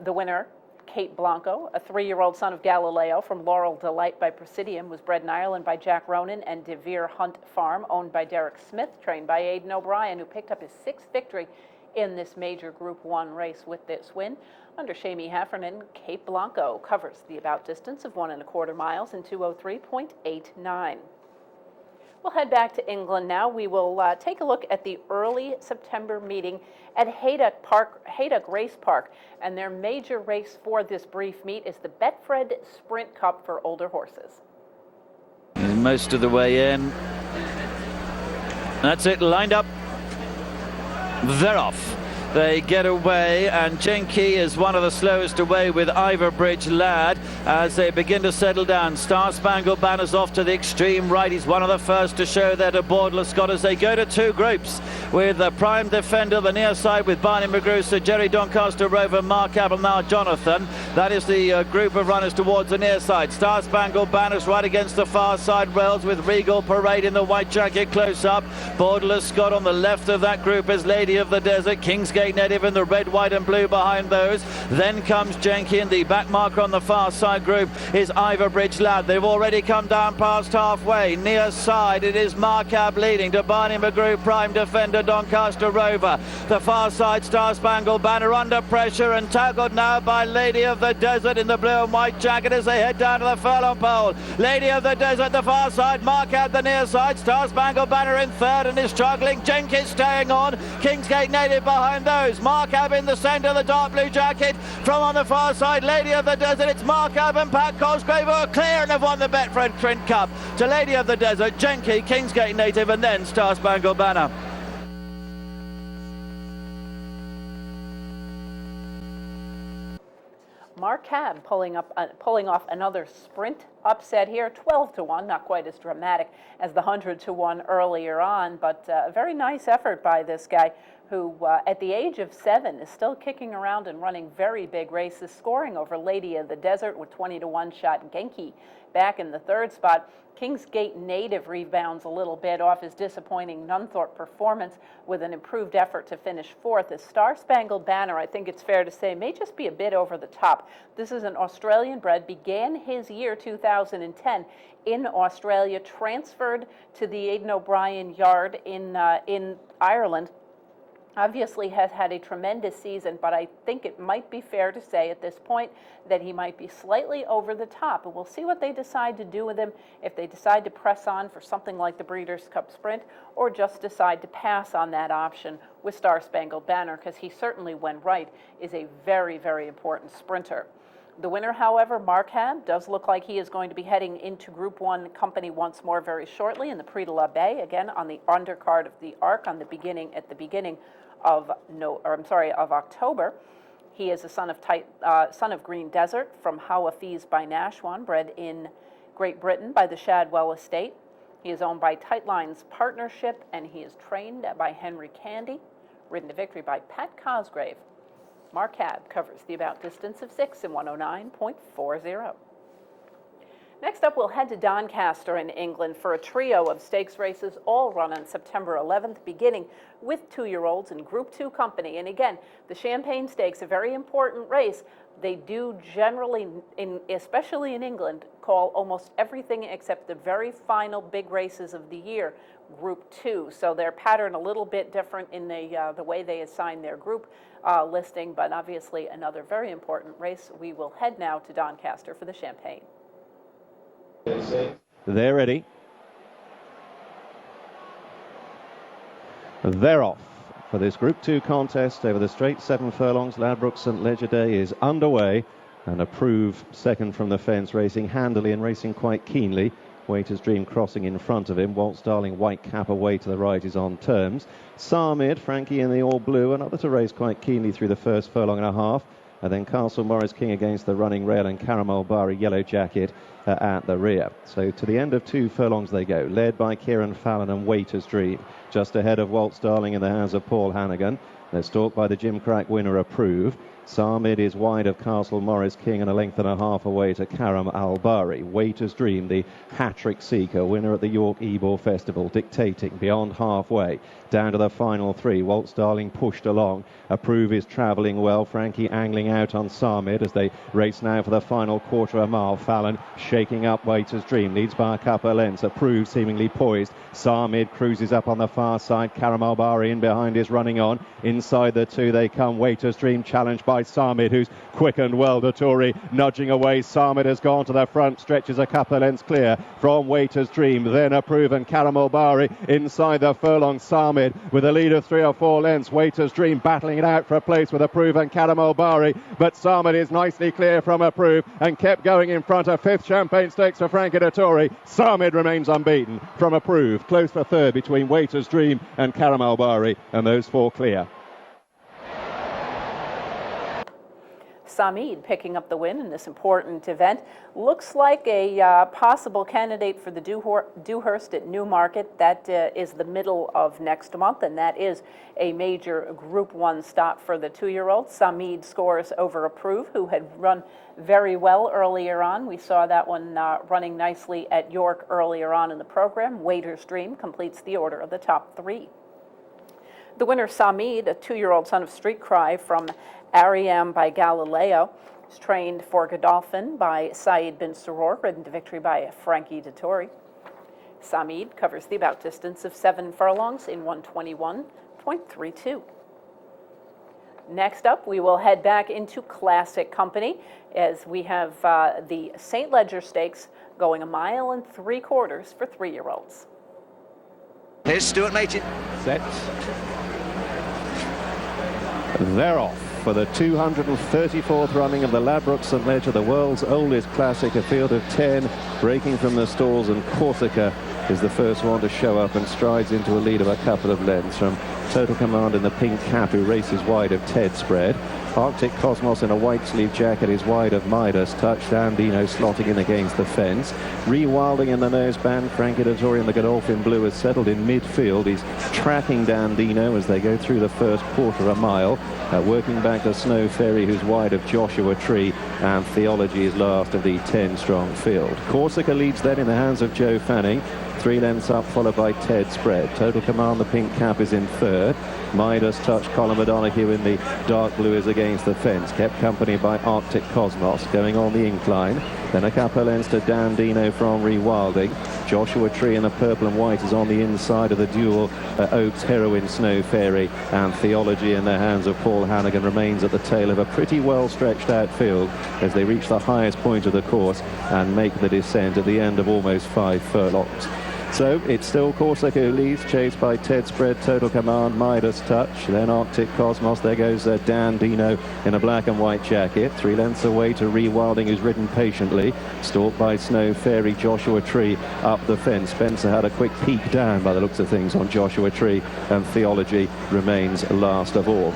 B: The winner, Cape Blanco, a 3-year-old son of Galileo from Laurel Delight by Presidium, was bred in Ireland by Jack Ronan and De Vere Hunt Farm, owned by Derek Smith, trained by Aidan O'Brien, who picked up his 6th victory in this major Group 1 race with this win. Under Shamey Heffernan, Cape Blanco covers the about distance of 1.25 miles in 2:03.89. We'll head back to England now. We will take a look at the early September meeting at Haydock Race Park, and their major race for this brief meet is the Betfred Sprint Cup for older horses.
G: Most of the way in. That's it, lined up. They're off. They get away, and Jenky is one of the slowest away with Iverbridge Lad as they begin to settle down. Star Spangled Banner's off to the extreme right. He's one of the first to show there to Borderless Scott as they go to 2 groups with the Prime Defender, the near side with Barney McGrew, Jerry Doncaster Rover, Mark Abelnow, Jonathan. That is the group of runners towards the near side. Star Spangled Banner's right against the far side rails with Regal Parade in the white jacket close up. Borderless Scott on the left of that group is Lady of the Desert, Kingsgate Native in the red, white and blue behind those. Then comes Jenky, and the back marker on the far side group is Iverbridge Lad. They've already come down past halfway. Near side it is Markab leading to Barney McGrew, Prime Defender, Doncaster Rover. The far side Star Spangled Banner under pressure and tackled now by Lady of the Desert in the blue and white jacket as they head down to the furlong pole. Lady of the Desert the far side, Markab the near side, Star Spangled Banner in third and is struggling. Jenkins staying on, Kingsgate Native behind those. Markab in the centre, the dark blue jacket. From on the far side, Lady of the Desert, it's Markab and Pat Cosgrave who are clear and have won the Betfred Sprint Cup. To Lady of the Desert, Jenky, Kingsgate Native and then Star Spangled Banner.
B: Markab pulling off another sprint upset here, 12-1, not quite as dramatic as the 100-1 earlier on, but a very nice effort by this guy who at the age of 7 is still kicking around and running very big races, scoring over Lady of the Desert with 20-1 shot. Genki back in the 3rd spot. Kingsgate Native rebounds a little bit off his disappointing Nunthorpe performance with an improved effort to finish 4th. As Star Spangled Banner, I think it's fair to say, may just be a bit over the top. This is an Australian bred, began his year 2010 in Australia, transferred to the Aidan O'Brien yard in Ireland. Obviously has had a tremendous season, but I think it might be fair to say at this point that he might be slightly over the top. And we'll see what they decide to do with him, if they decide to press on for something like the Breeders' Cup Sprint or just decide to pass on that option with Star Spangled Banner, because he certainly, when right, is a very, very important sprinter. The winner, however, Markab, does look like he is going to be heading into Group 1 company once more very shortly in the Prix de la Baie, again on the undercard of the Arc at the beginning of October. He is a son of Green Desert from Hawafiz by Nashwan, bred in Great Britain by the Shadwell Estate. He is owned by Tightlines Partnership, and he is trained by Henry Candy, ridden to victory by Pat Cosgrave. Markab covers the about distance of 6 in 109.40. Next up, we'll head to Doncaster in England for a trio of stakes races, all run on September 11th, beginning with 2-year-olds in Group 2 company. And again, the Champagne Stakes, a very important race. They do generally, especially in England, call almost everything except the very final big races of the year Group 2. So their pattern a little bit different in the way they assign their group listing, but obviously another very important race. We will head now to Doncaster for the Champagne.
C: They're ready. They're off for this Group 2 contest over the straight 7 furlongs. Ladbrokes St Leger Day is underway, and Approve second from the fence, racing handily and racing quite keenly. Waiter's Dream crossing in front of him. Waltz Darling, white cap away to the right, is on terms. Sarmid, Frankie in the all blue, another to race quite keenly through the first furlong and a half. And then Castle Morris King against the running rail, and Caramel Bari Yellow Jacket at the rear. So to the end of 2 furlongs they go, led by Kieran Fallon and Waiter's Dream. Just ahead of Waltz Darling in the hands of Paul Hannigan. They're stalked by the Jim Crack winner Approve. Sarmid is wide of Castle Morris King and a length and a half away to Karam Al-Bari. Waiter's Dream, the hat-trick seeker, winner at the York Ebor Festival, dictating beyond halfway. Down to the final 3. Waltz Darling pushed along. Approve is travelling well. Frankie angling out on Sarmid as they race now for the final quarter of a mile. Fallon shaking up Waiter's Dream. Leads by a couple of lengths. Approve seemingly poised. Sarmid cruises up on the far side. Karam Al-Bari in behind is running on. Inside the 2 they come. Waiter's Dream challenged by Sarmid, who's quick and well. Dettori nudging away. Sarmid has gone to the front, stretches a couple of lengths clear from Waiter's Dream. Then Approve and Karam Al-Bari inside the furlong. Sarmid with a lead of 3 or 4 lengths. Waiter's Dream battling it out for a place with Approve and Karam Al-Bari, but Sarmid is nicely clear from Approve and kept going in front of 5th Champagne Stakes for Frankie Dettori. Sarmid remains unbeaten from Approve, close for third between Waiter's Dream and Karam Al-Bari, and those 4 clear.
B: Sarmid picking up the win in this important event. Looks like a possible candidate for the Dewhurst at Newmarket. That is the middle of next month, and that is a major Group 1 stop for the 2-year-old. Sarmid scores over Approve, who had run very well earlier on. We saw that one running nicely at York earlier on in the program. Waiter's Dream completes the order of the top 3. The winner, Sarmid, a 2-year-old son of Street Cry from Ariam by Galileo, is trained for Godolphin by Saeed bin Suror, ridden to victory by Frankie Dettori. Sarmid covers the about distance of 7 furlongs in 121.32. Next up, we will head back into Classic Company as we have the St. Leger Stakes going 1 3/4 miles for 3-year-olds.
E: Here's Stuart Machin.
C: Set. They're off for the 234th running of the Ladbrokes St Leger, the world's oldest classic, a field of 10 breaking from the stalls, and Corsica is the first one to show up and strides into a lead of a couple of lengths from Total Command in the pink cap, who races wide of Ted Spread. Arctic Cosmos in a white sleeve jacket is wide of Midas Touch. Dandino slotting in against the fence. Rewilding in the noseband. Frankie Dettori in the Godolphin blue has settled in midfield. He's tracking Dandino as they go through the first quarter of a mile. Working back to Snow Ferry, who's wide of Joshua Tree, and Theology is last of the 10-strong field. Corsica leads then in the hands of Joe Fanning. 3 lengths up, followed by Ted Spread. Total Command, the pink cap, is in third. Midas Touch, Colin O'Donoghue in the dark blue is against the fence, kept company by Arctic Cosmos, going on the incline. Then a couple of lengths to Dandino from Rewilding. Joshua Tree in the purple and white is on the inside of the dual Oaks Heroine Snow Fairy, and Theology in the hands of Paul Hannigan remains at the tail of a pretty well stretched out field as they reach the highest point of the course and make the descent at the end of almost 5 furlongs. So it's still Corsica who leads, chased by Ted Spread, Total Command, Midas Touch, then Arctic Cosmos. There goes Dandino in a black and white jacket. 3 lengths away to Rewilding, who's ridden patiently, stalked by Snow Fairy. Joshua Tree up the fence. Spencer had a quick peek down by the looks of things on Joshua Tree, and Theology remains last of all,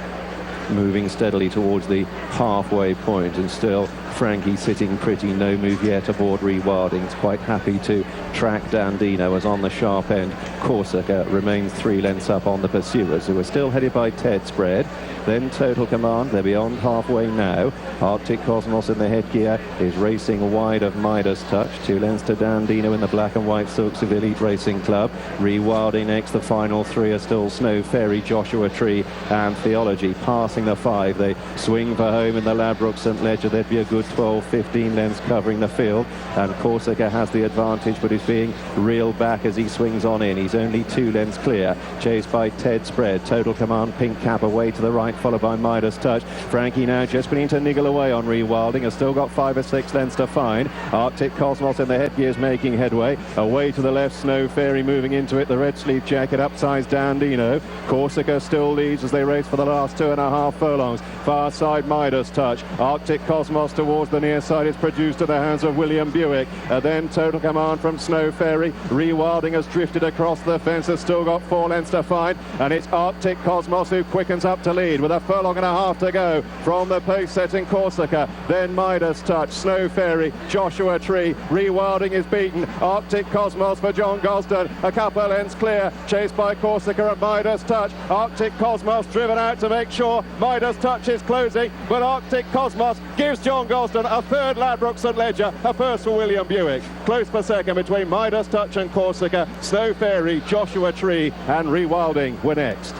C: moving steadily towards the halfway point, and still Frankie sitting pretty, no move yet aboard Rewilding's, quite happy to track Dandino as on the sharp end. Corsica remains 3 lengths up on the pursuers, who are still headed by Ted Spread. Then Total Command, they're beyond halfway now. Arctic Cosmos in the headgear is racing wide of Midas Touch. 2 lengths to Dandino in the black and white silks of Elite Racing Club. Rewilding next, the final 3 are still Snow Fairy, Joshua Tree and Theology. Passing the 5, they swing for home in the Ladbroke St Ledger. There'd be a good 12-15 lengths covering the field, and Corsica has the advantage but is being reeled back as he swings on in. He's only 2 lengths clear, chased by Ted Spread. Total Command, Pink Cap away to the right, followed by Midas Touch. Frankie now just beginning to niggle away on Rewilding, has still got 5 or 6 lengths to find. Arctic Cosmos in the headgear is making headway. Away to the left, Snow Fairy moving into it, the red sleeve jacket, upsize Dandino. Corsica still leads as they race for the last 2.5 furlongs. Far side Midas Touch. Arctic Cosmos towards the near side is produced to the hands of William Buick. Then Total Command from Snow Fairy. Rewilding has drifted across the fence, has still got 4 lengths to find, and it's Arctic Cosmos who quickens up to lead with a furlong and a half to go from the pace setting Corsica. Then Midas Touch, Snow Fairy, Joshua Tree. Rewilding is beaten. Arctic Cosmos for John Gosden, a couple of lengths clear, chased by Corsica and Midas Touch. Arctic Cosmos driven out to make sure Midas Touch is closing, but Arctic Cosmos gives John Gosden a 3rd Ladbroke St Ledger, a 1st for William Buick. Close for 2nd between Midas Touch and Corsica. Snow Fairy, Joshua Tree and Rewilding were next.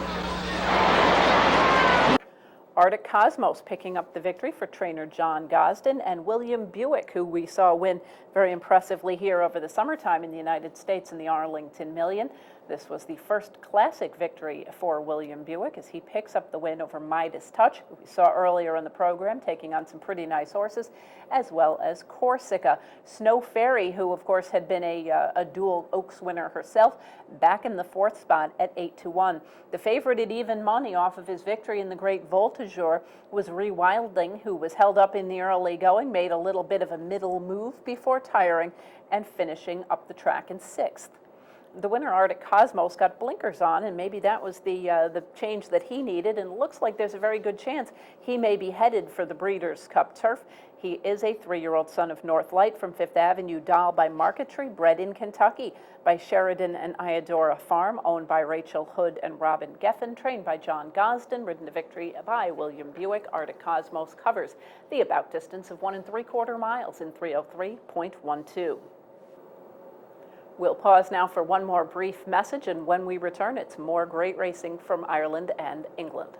B: Arctic Cosmos picking up the victory for trainer John Gosden, and William Buick, who we saw win very impressively here over the summertime in the United States in the Arlington Million. This was the first classic victory for William Buick as he picks up the win over Midas Touch, who we saw earlier in the program, taking on some pretty nice horses, as well as Corsica. Snow Fairy, who of course had been a dual Oaks winner herself, back in the 4th spot at 8-1. The favorite at even money off of his victory in the Great Voltigeur was Rewilding, who was held up in the early going, made a little bit of a middle move before tiring and finishing up the track in 6th. The winner, Arctic Cosmos, got blinkers on, and maybe that was the change that he needed, and it looks like there's a very good chance he may be headed for the Breeders' Cup turf. He is a 3-year-old son of North Light from 5th Avenue Doll by Marquetry, bred in Kentucky by Sheridan and Iodora Farm, owned by Rachel Hood and Robin Geffen, trained by John Gosden, ridden to victory by William Buick. Arctic Cosmos covers the about distance of 1 3/4 miles in 3:03.12. We'll pause now for one more brief message, and when we return, it's more great racing from Ireland and England.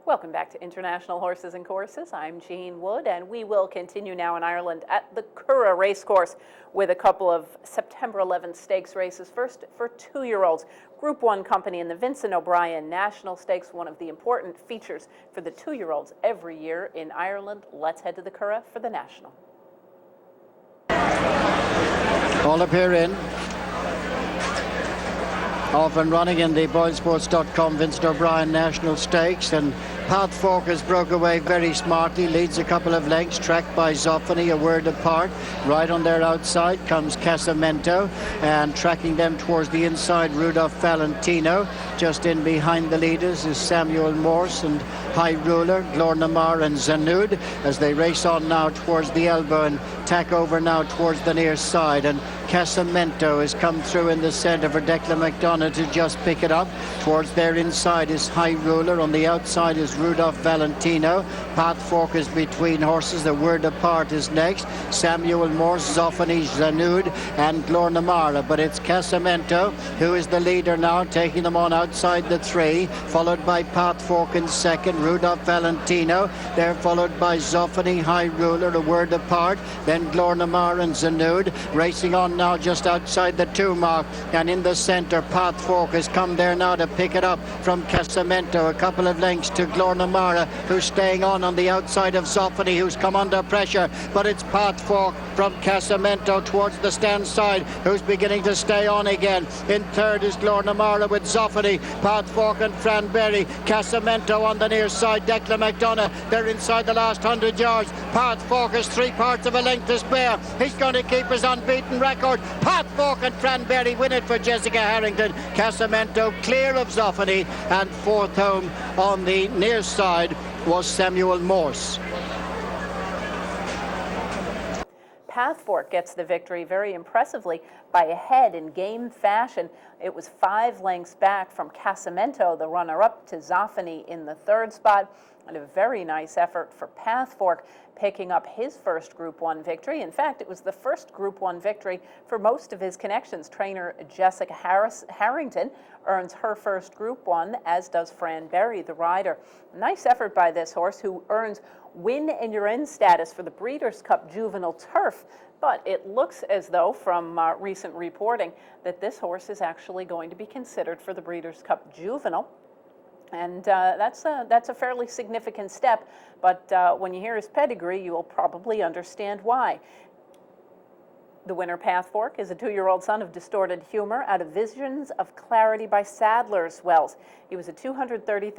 B: Welcome back to International Horses and Courses. I'm Jean Wood, and we will continue now in Ireland at the Curragh Racecourse with a couple of September 11th stakes races. First, for 2-year-olds, Group 1 company in the Vincent O'Brien National Stakes, one of the important features for the 2-year-olds every year in Ireland. Let's head to the Curragh for the National.
F: All appear in. Off and running in the BoyleSports.com Vincent O'Brien National Stakes, and Path Focus broke away very smartly, leads a couple of lengths, tracked by Zoffany, a word apart. Right on their outside comes Casamento, and tracking them towards the inside, Rudolph Valentino. Just in behind the leaders is Samuel Morse and High Ruler, Glornamar and Zanud, as they race on now towards the elbow and tack over now towards the near side. And Casamento has come through in the centre for Declan McDonough to just pick it up. Towards their inside is High Ruler. On the outside is Rudolph Valentino. Path Focus between horses. The word apart is next. Samuel Morse, Zoffany, Zanud and Glornamara. But it's Casamento who is the leader now, taking them on outside the three, followed by Path Focus in second, Rudolph Valentino. They're followed by Zoffany, High Ruler, a word apart. Then Glornamara and Zanud racing on now just outside the 2 mark, and in the centre Path Focus come there now to pick it up from Casamento, a couple of lengths to Glornamara, who's staying on the outside of Zoffany, who's come under pressure, but it's Path Focus from Casamento towards the stand side, who's beginning to stay on again. In third is Glornamara with Zoffany, Path Focus and Fran Berry. Casamento on the near side, Declan McDonough, they're inside the last 100 yards. Path Focus 3 parts of a length to spare. He's going to keep his unbeaten record. Path Focus and Fran Berry win it for Jessica Harrington. Casamento clear of Zoffany, and fourth home on the near side was Samuel Morse.
B: Path Fork gets the victory very impressively by a head in game fashion. It was 5 lengths back from Casamento, the runner-up, to Zoffany in the third spot. And a very nice effort for Path Fork, picking up his first Group 1 victory. In fact, it was the first Group 1 victory for most of his connections. Trainer Jessica Harrington earns her first Group 1, as does Fran Berry, the rider. Nice effort by this horse, who earns win and you're in status for the Breeders' Cup Juvenile Turf. But it looks as though, from recent reporting, that this horse is actually going to be considered for the Breeders' Cup Juvenile. And that's a fairly significant step, but when you hear his pedigree, you will probably understand why. The winner, Path Fork, is a 2-year-old son of Distorted Humor out of Visions of Clarity by Sadler's Wells. He was a $230,000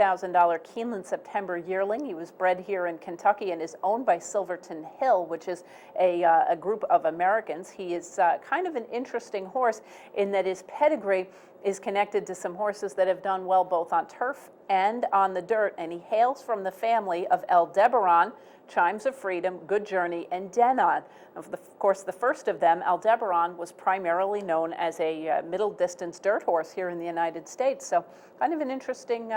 B: Keeneland September yearling. He was bred here in Kentucky and is owned by Silverton Hill, which is a group of Americans. He is kind of an interesting horse in that his pedigree is connected to some horses that have done well both on turf and on the dirt, and he hails from the family of Aldebaran, Chimes of Freedom, Good Journey, and Denon. Of course, the first of them, Aldebaran, was primarily known as a middle-distance dirt horse here in the United States. So kind of an interesting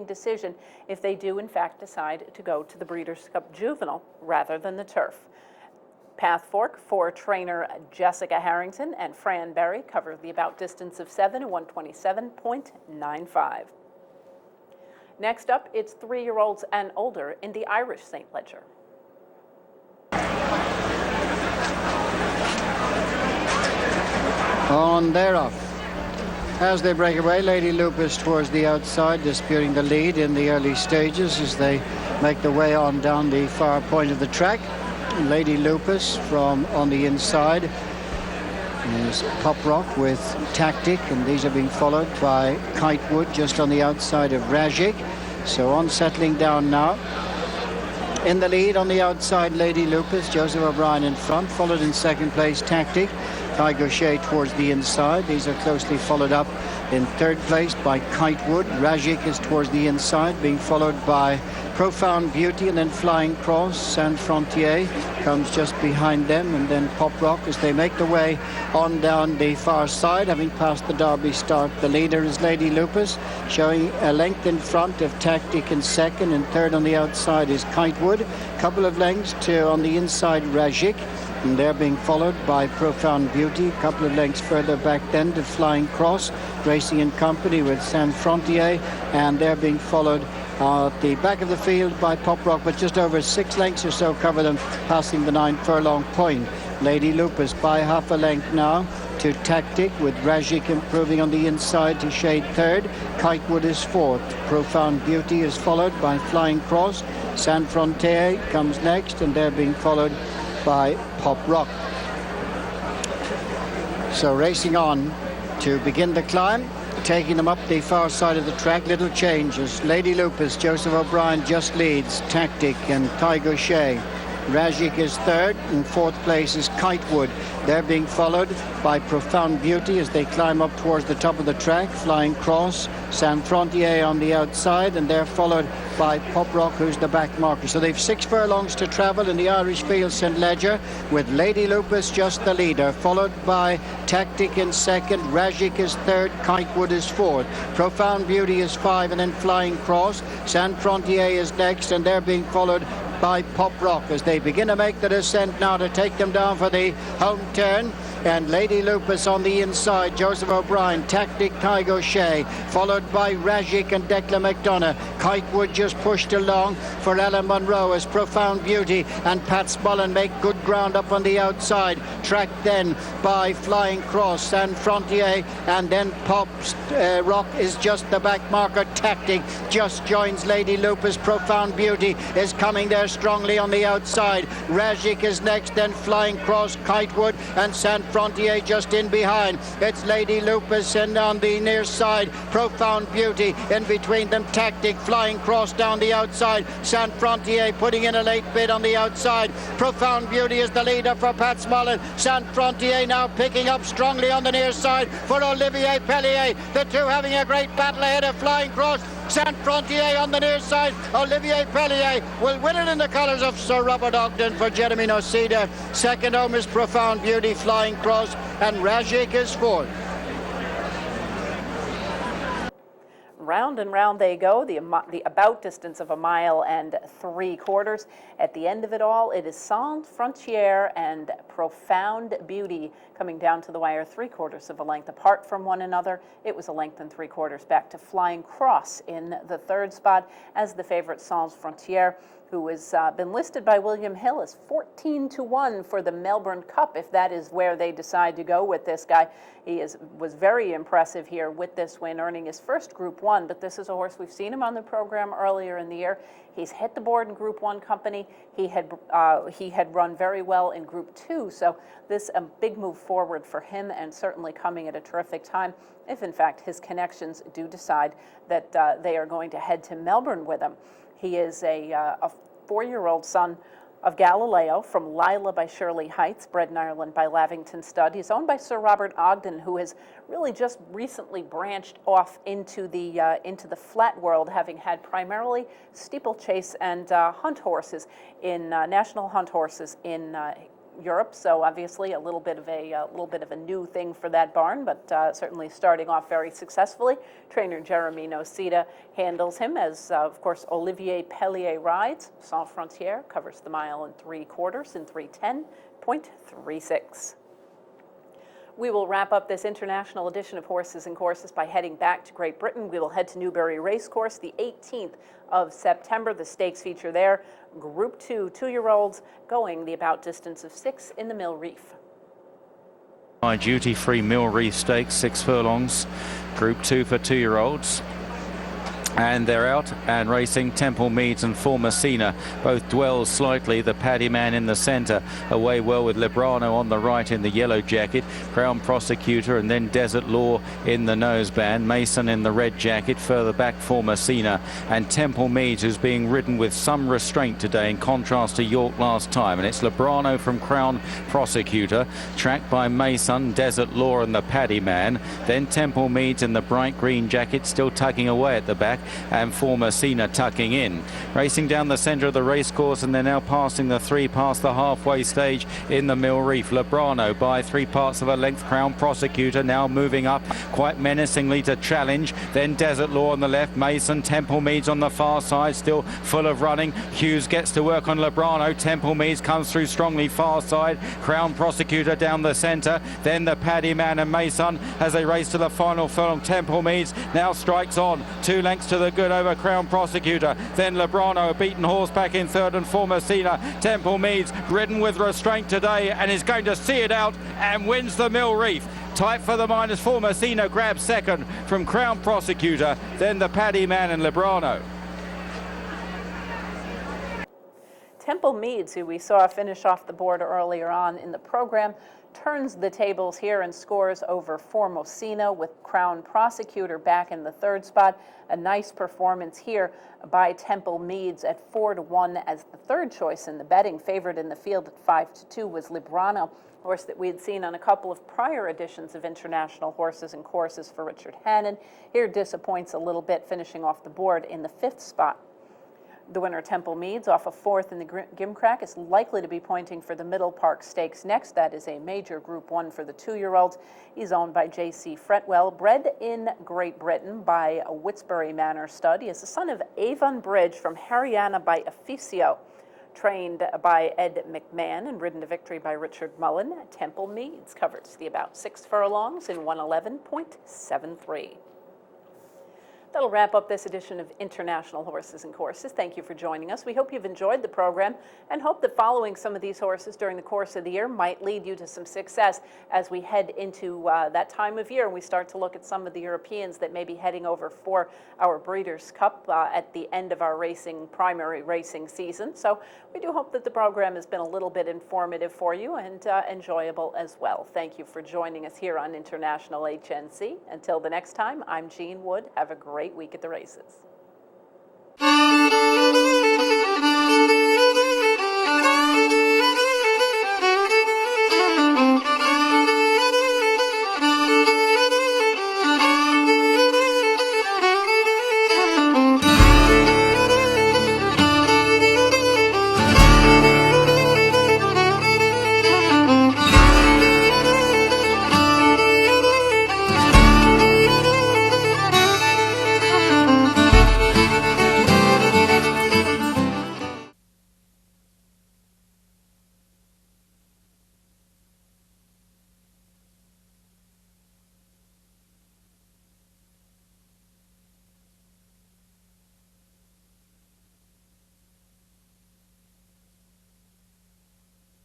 B: decision if they do, in fact, decide to go to the Breeders' Cup Juvenile rather than the turf. Path Fork for trainer Jessica Harrington and Fran Berry cover the about distance of 7 and 127.95. Next up, it's 3-year-olds and older in the Irish St. Leger.
F: On they're off. As they break away, Lady Lupus towards the outside, disputing the lead in the early stages as they make their way on down the far point of the track. Lady Lupus from on the inside is Pop Rock with Tactic, and these are being followed by Kitewood just on the outside of Rajik. So on settling down now. In the lead on the outside, Lady Lupus, Joseph O'Brien in front, followed in second place Tactic, Ty Gaucher towards the inside. These are closely followed up in third place by Kitewood. Rajik is towards the inside, being followed by Profound Beauty, and then Flying Cross. Saint Frontier comes just behind them, and then Pop Rock as they make the way on down the far side, having passed the Derby start. The leader is Lady Lupus, showing a length in front of Tactic in second, and third on the outside is Kitewood. Couple of lengths to on the inside Rajik, and they're being followed by Profound Beauty. A couple of lengths further back then to Flying Cross, racing in company with Saint Frontier, and they're being followed at the back of the field by Pop Rock, but just over 6 lengths or so cover them, passing the 9 furlong point. Lady Lupus by half a length now to Tactic, with Rajik improving on the inside to shade third. Kitewood is fourth. Profound Beauty is followed by Flying Cross. Saint Frontier comes next, and they're being followed by Pop Rock. So racing on to begin the climb. taking them up the far side of the track. Little changes. Lady Lupus, Joseph O'Brien just leads. Tactic and Kai Gaucher. Rajik is third. In fourth place is Kitewood. They're being followed by Profound Beauty as they climb up towards the top of the track. Flying Cross, San Frontier on the outside, and they're followed by Pop Rock, who's the back marker. So they've 6 furlongs to travel in the Irish Field St. Leger, with Lady Lupus just the leader, followed by Tactic in second. Rajik is third. Kitewood is fourth. Profound Beauty is 5, and then Flying Cross. San Frontier is next, and they're being followed by Pop Rock as they begin to make the descent now to take them down for the home turn. And Lady Lupus on the inside, Joseph O'Brien, Tactic, Kai Gaucher, followed by Rajik and Declan McDonough. Kitewood just pushed along for Ellen Monroe as Profound Beauty and Pat Smullen make good ground up on the outside. Tracked then by Flying Cross, San Frontier, and then Pop Rock is just the back marker. Tactic just joins Lady Lupus. Profound Beauty is coming there strongly on the outside. Rajik is next, then Flying Cross, Kitewood, and San Frontier just in behind. It's Lady Lupus and on the near side, Profound Beauty. In between them, Tactic, Flying Cross down the outside. San Frontier putting in a late bid on the outside. Profound Beauty is the leader for Pat Smullen. San Frontier now picking up strongly on the near side for Olivier Pellier. The two having a great battle ahead of Flying Cross. San Frontier on the near side. Olivier Pellier will win it in the colours of Sir Robert Ogden for Jeremy Noceda. Second home is Profound Beauty, Flying Cross, and Rajik is fourth.
B: Round and round they go, the about distance of 1 mile and 3/4. At the end of it all, it is San Frontier and Profound Beauty coming down to the wire 3/4 of a length apart from one another. It was a length and 3/4 back to Flying Cross in the third spot as the favorite San Frontier, who has been listed by William Hill as 14-1 for the Melbourne Cup, if that is where they decide to go with this guy. He was very impressive here with this win, earning his first Group 1, but this is a horse, we've seen him on the program earlier in the year. He's hit the board in Group 1 company. He had run very well in Group 2, so this a big move forward for him, and certainly coming at a terrific time if in fact his connections do decide that they are going to head to Melbourne with him. He is a 4-year-old son of Galileo from Lila by Shirley Heights, bred in Ireland by Lavington Stud. He's owned by Sir Robert Ogden, who has really just recently branched off into the flat world, having had primarily steeplechase and hunt horses in national hunt horses in Europe. So obviously a little bit of a new thing for that barn, but certainly starting off very successfully. Trainer Jeremy Noceda handles him as, of course, Olivier Pellier rides. San Frontier covers the 1 mile and 3/4 in 3:10.36. We will wrap up this international edition of Horses and Courses by heading back to Great Britain. We will head to Newbury Racecourse the 18th of September. The stakes feature there. Group 2 2-year-olds going the about distance of 6 in the Mill Reef.
G: My duty-free Mill Reef Stakes, 6 furlongs. Group 2 for 2-year-olds. And they're out and racing. Temple Meads and Formacina both dwell slightly. The Paddy Man in the centre, away well with Librano on the right in the yellow jacket. Crown Prosecutor and then Desert Law in the noseband. Mason in the red jacket. Further back Formacina and Temple Meads, who's being ridden with some restraint today in contrast to York last time. And it's Librano from Crown Prosecutor, tracked by Mason, Desert Law and the Paddy Man. Then Temple Meads in the bright green jacket, still tugging away at the back, and Formacina tucking in. Racing down the centre of the racecourse, and they're now passing the 3 past the halfway stage in the Mill Reef. Librano by 3 parts of a length. Crown Prosecutor now moving up quite menacingly to challenge. Then Desert Law on the left. Mason, Temple Meads on the far side, still full of running. Hughes gets to work on Librano. Temple Meads comes through strongly far side. Crown Prosecutor down the centre. Then the Paddy Man and Mason as they race to the final furlong. Temple Meads now strikes on 2 lengths to the good over Crown Prosecutor. Then Librano, a beaten horse, back in third, and Formacina. Temple Meads ridden with restraint today and is going to see it out and wins the Mill Reef. Tight for the minors. Formacina grabs second from Crown Prosecutor, then the Paddy Man and Librano.
B: Temple Meads, who we saw finish off the board earlier on in the program, turns the tables here and scores over Formosina with Crown Prosecutor back in the third spot. A nice performance here by Temple Meads at 4-1 as the third choice in the betting. Favored in the field at 5-2 was Librano, horse that we had seen on a couple of prior editions of International Horses and Courses for Richard Hannon. Here disappoints a little bit, finishing off the board in the fifth spot. The winner, Temple Meads, off a fourth in the Gimcrack, is likely to be pointing for the Middle Park Stakes next. That is a major Group 1 for the 2-year-olds. He's owned by J.C. Fretwell, bred in Great Britain by a Witsbury Manor stud. He is the son of Avon Bridge from Haryana by Officio, trained by Ed McMahon and ridden to victory by Richard Mullen. Temple Meads covers the about 6 furlongs in 111.73. That'll wrap up this edition of International Horses and Courses. Thank you for joining us. We hope you've enjoyed the program and hope that following some of these horses during the course of the year might lead you to some success as we head into that time of year and we start to look at some of the Europeans that may be heading over for our Breeders' Cup at the end of our primary racing season. So we do hope that the program has been a little bit informative for you and enjoyable as well. Thank you for joining us here on International HNC. Until the next time, I'm Jean Wood. Have a great week at the races.